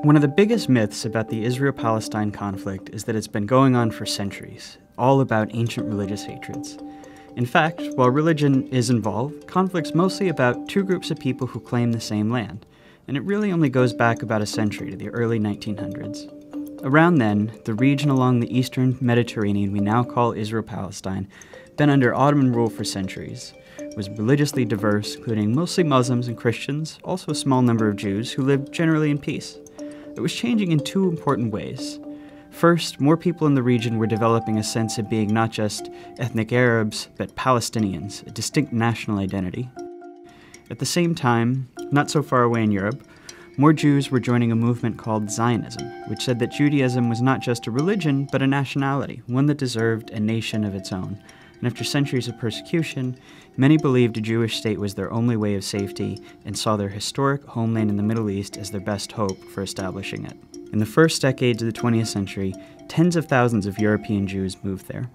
One of the biggest myths about the Israel-Palestine conflict is that it's been going on for centuries, all about ancient religious hatreds. In fact, while religion is involved, conflict's mostly about two groups of people who claim the same land, and it really only goes back about a century to the early 1900s. Around then, the region along the eastern Mediterranean we now call Israel-Palestine, been under Ottoman rule for centuries, was religiously diverse, including mostly Muslims and Christians, also a small number of Jews who lived generally in peace. It was changing in two important ways. First, more people in the region were developing a sense of being not just ethnic Arabs, but Palestinians, a distinct national identity. At the same time, not so far away in Europe, more Jews were joining a movement called Zionism, which said that Judaism was not just a religion, but a nationality, one that deserved a nation of its own. And after centuries of persecution, many believed a Jewish state was their only way of safety and saw their historic homeland in the Middle East as their best hope for establishing it. In the first decades of the 20th century, tens of thousands of European Jews moved there.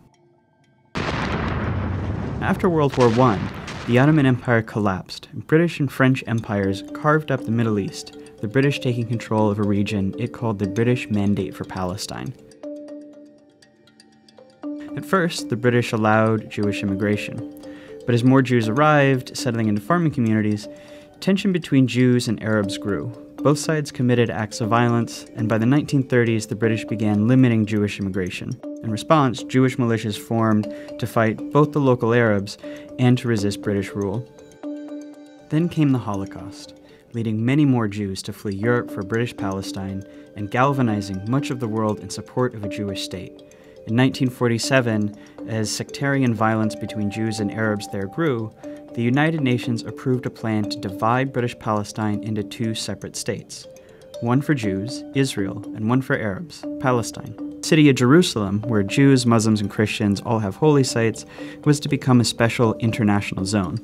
After World War I, the Ottoman Empire collapsed, and British and French empires carved up the Middle East, the British taking control of a region it called the British Mandate for Palestine. At first, the British allowed Jewish immigration, but as more Jews arrived, settling into farming communities, tension between Jews and Arabs grew. Both sides committed acts of violence, and by the 1930s, the British began limiting Jewish immigration. In response, Jewish militias formed to fight both the local Arabs and to resist British rule. Then came the Holocaust, leading many more Jews to flee Europe for British Palestine and galvanizing much of the world in support of a Jewish state. In 1947, as sectarian violence between Jews and Arabs there grew, the United Nations approved a plan to divide British Palestine into two separate states. One for Jews, Israel, and one for Arabs, Palestine. The city of Jerusalem, where Jews, Muslims, and Christians all have holy sites, was to become a special international zone.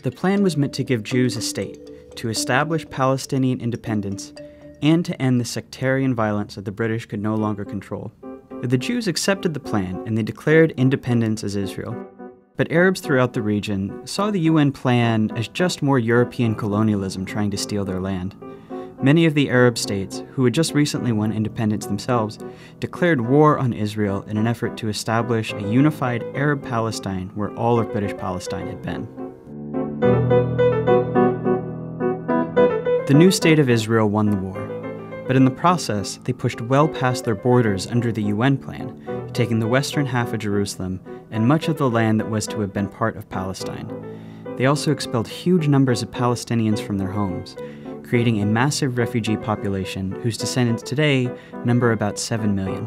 The plan was meant to give Jews a state, to establish Palestinian independence, and to end the sectarian violence that the British could no longer control. The Jews accepted the plan, and they declared independence as Israel. But Arabs throughout the region saw the UN plan as just more European colonialism trying to steal their land. Many of the Arab states, who had just recently won independence themselves, declared war on Israel in an effort to establish a unified Arab Palestine where all of British Palestine had been. The new state of Israel won the war. But in the process, they pushed well past their borders under the UN plan, taking the western half of Jerusalem and much of the land that was to have been part of Palestine. They also expelled huge numbers of Palestinians from their homes, creating a massive refugee population whose descendants today number about 7 million.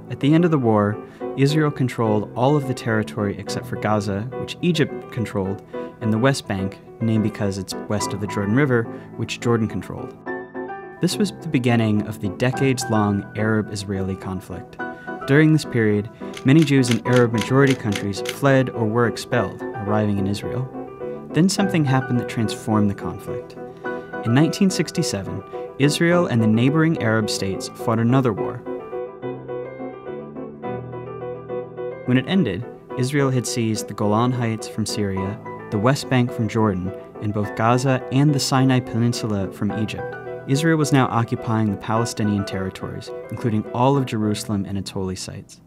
At the end of the war, Israel controlled all of the territory except for Gaza, which Egypt controlled, and the West Bank, named because it's west of the Jordan River, which Jordan controlled. This was the beginning of the decades-long Arab-Israeli conflict. During this period, many Jews in Arab-majority countries fled or were expelled, arriving in Israel. Then something happened that transformed the conflict. In 1967, Israel and the neighboring Arab states fought another war. When it ended, Israel had seized the Golan Heights from Syria, the West Bank from Jordan, and both Gaza and the Sinai Peninsula from Egypt. Israel was now occupying the Palestinian territories, including all of Jerusalem and its holy sites.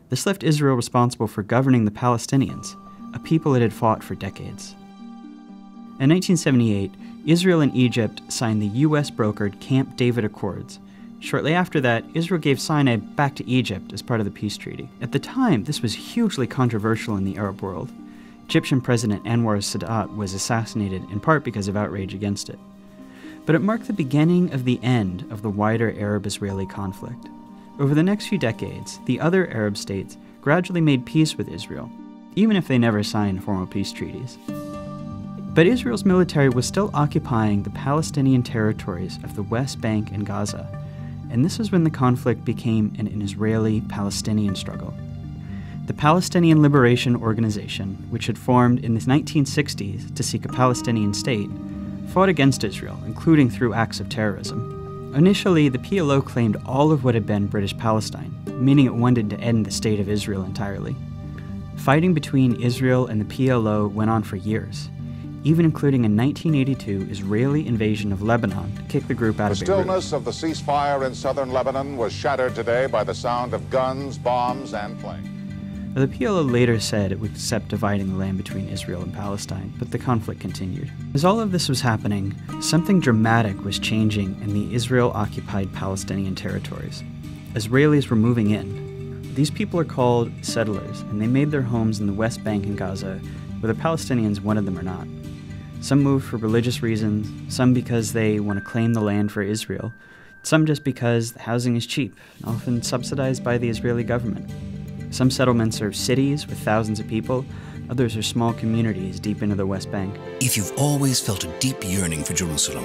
This left Israel responsible for governing the Palestinians, a people it had fought for decades. In 1978, Israel and Egypt signed the US-brokered Camp David Accords. Shortly after that, Israel gave Sinai back to Egypt as part of the peace treaty. At the time, this was hugely controversial in the Arab world. Egyptian President Anwar Sadat was assassinated in part because of outrage against it. But it marked the beginning of the end of the wider Arab-Israeli conflict. Over the next few decades, the other Arab states gradually made peace with Israel, even if they never signed formal peace treaties. But Israel's military was still occupying the Palestinian territories of the West Bank and Gaza, and this is when the conflict became an Israeli-Palestinian struggle. The Palestinian Liberation Organization, which had formed in the 1960s to seek a Palestinian state, fought against Israel, including through acts of terrorism. Initially, the PLO claimed all of what had been British Palestine, meaning it wanted to end the state of Israel entirely. Fighting between Israel and the PLO went on for years. even including a 1982 Israeli invasion of Lebanon to kick the group out of Beirut. The stillness of the ceasefire in southern Lebanon was shattered today by the sound of guns, bombs, and planes. The PLO later said it would accept dividing the land between Israel and Palestine, but the conflict continued. As all of this was happening, something dramatic was changing in the Israel-occupied Palestinian territories. Israelis were moving in. These people are called settlers, and they made their homes in the West Bank and Gaza, whether Palestinians wanted them or not. Some moved for religious reasons, some because they want to claim the land for Israel, some just because the housing is cheap, often subsidized by the Israeli government. Some settlements are cities with thousands of people, others are small communities deep into the West Bank. If you've always felt a deep yearning for Jerusalem,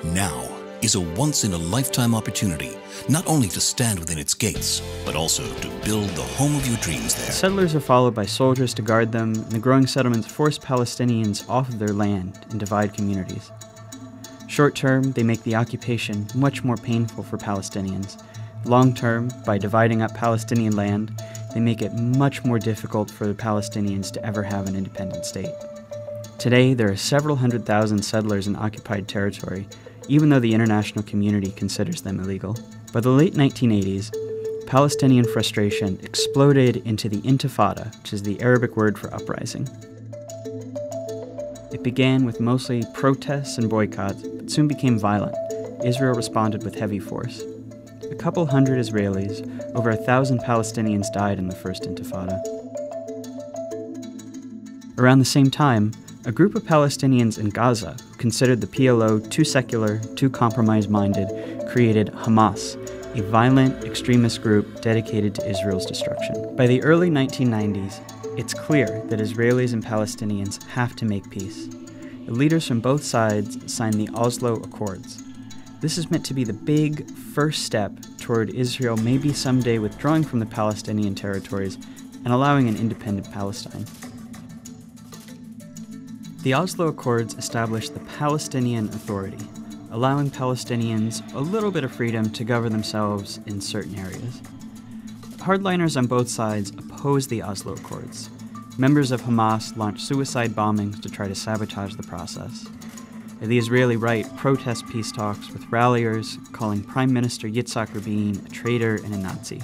now is a once-in-a-lifetime opportunity, not only to stand within its gates, but also to build the home of your dreams there. Settlers are followed by soldiers to guard them, and the growing settlements force Palestinians off of their land and divide communities. Short term, they make the occupation much more painful for Palestinians. Long term, by dividing up Palestinian land, they make it much more difficult for the Palestinians to ever have an independent state. Today, there are several 100,000 settlers in occupied territory, even though the international community considers them illegal. By the late 1980s, Palestinian frustration exploded into the Intifada, which is the Arabic word for uprising. It began with mostly protests and boycotts, but soon became violent. Israel responded with heavy force. A couple hundred Israelis, over 1,000 Palestinians died in the First Intifada. Around the same time, a group of Palestinians in Gaza, who considered the PLO too secular, too compromise-minded, created Hamas, a violent extremist group dedicated to Israel's destruction. By the early 1990s, it's clear that Israelis and Palestinians have to make peace. The leaders from both sides signed the Oslo Accords. This is meant to be the big first step toward Israel maybe someday withdrawing from the Palestinian territories and allowing an independent Palestine. The Oslo Accords established the Palestinian Authority, allowing Palestinians a little bit of freedom to govern themselves in certain areas. Hardliners on both sides opposed the Oslo Accords. Members of Hamas launched suicide bombings to try to sabotage the process. The Israeli right protests peace talks with ralliers calling Prime Minister Yitzhak Rabin a traitor and a Nazi.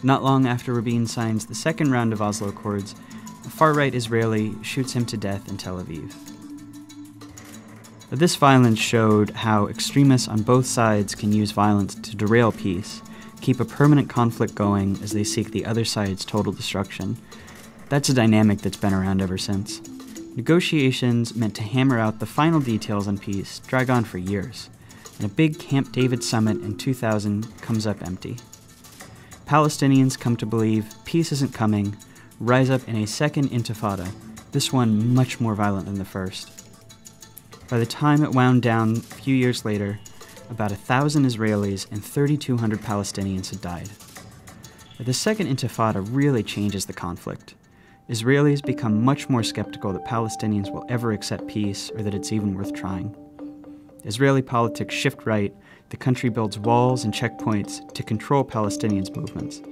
Not long after Rabin signs the second round of Oslo Accords, a far-right Israeli shoots him to death in Tel Aviv. This violence showed how extremists on both sides can use violence to derail peace, keep a permanent conflict going as they seek the other side's total destruction. That's a dynamic that's been around ever since. Negotiations meant to hammer out the final details on peace drag on for years, and a big Camp David summit in 2000 comes up empty. Palestinians come to believe peace isn't coming, rise up in a second intifada, this one much more violent than the first. By the time it wound down a few years later, about 1,000 Israelis and 3,200 Palestinians had died. The second intifada really changes the conflict. Israelis become much more skeptical that Palestinians will ever accept peace or that it's even worth trying. Israeli politics shift right, the country builds walls and checkpoints to control Palestinians' movements.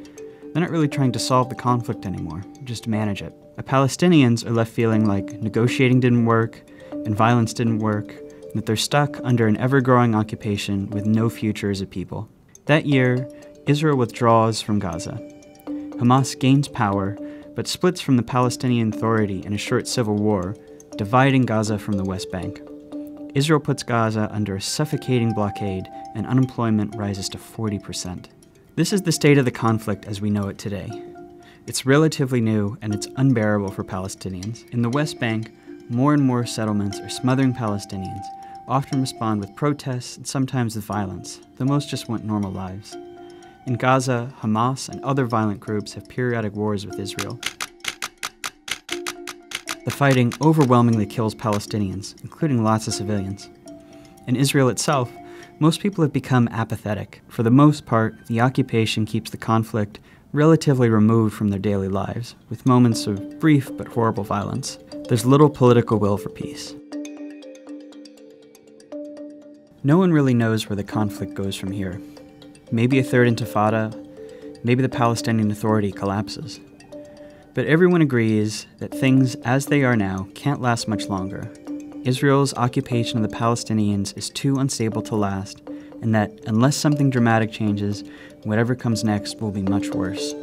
They're not really trying to solve the conflict anymore, just to manage it. The Palestinians are left feeling like negotiating didn't work, and violence didn't work, and that they're stuck under an ever-growing occupation with no future as a people. That year, Israel withdraws from Gaza. Hamas gains power, but splits from the Palestinian Authority in a short civil war, dividing Gaza from the West Bank. Israel puts Gaza under a suffocating blockade, and unemployment rises to 40%. This is the state of the conflict as we know it today. It's relatively new, and it's unbearable for Palestinians. In the West Bank, more and more settlements are smothering Palestinians, often respond with protests and sometimes with violence, though most just want normal lives. In Gaza, Hamas and other violent groups have periodic wars with Israel. The fighting overwhelmingly kills Palestinians, including lots of civilians. In Israel itself, most people have become apathetic. For the most part, the occupation keeps the conflict relatively removed from their daily lives, with moments of brief but horrible violence. There's little political will for peace. No one really knows where the conflict goes from here. Maybe a third intifada, maybe the Palestinian Authority collapses. But everyone agrees that things as they are now can't last much longer, Israel's occupation of the Palestinians is too unstable to last, and that unless something dramatic changes, whatever comes next will be much worse.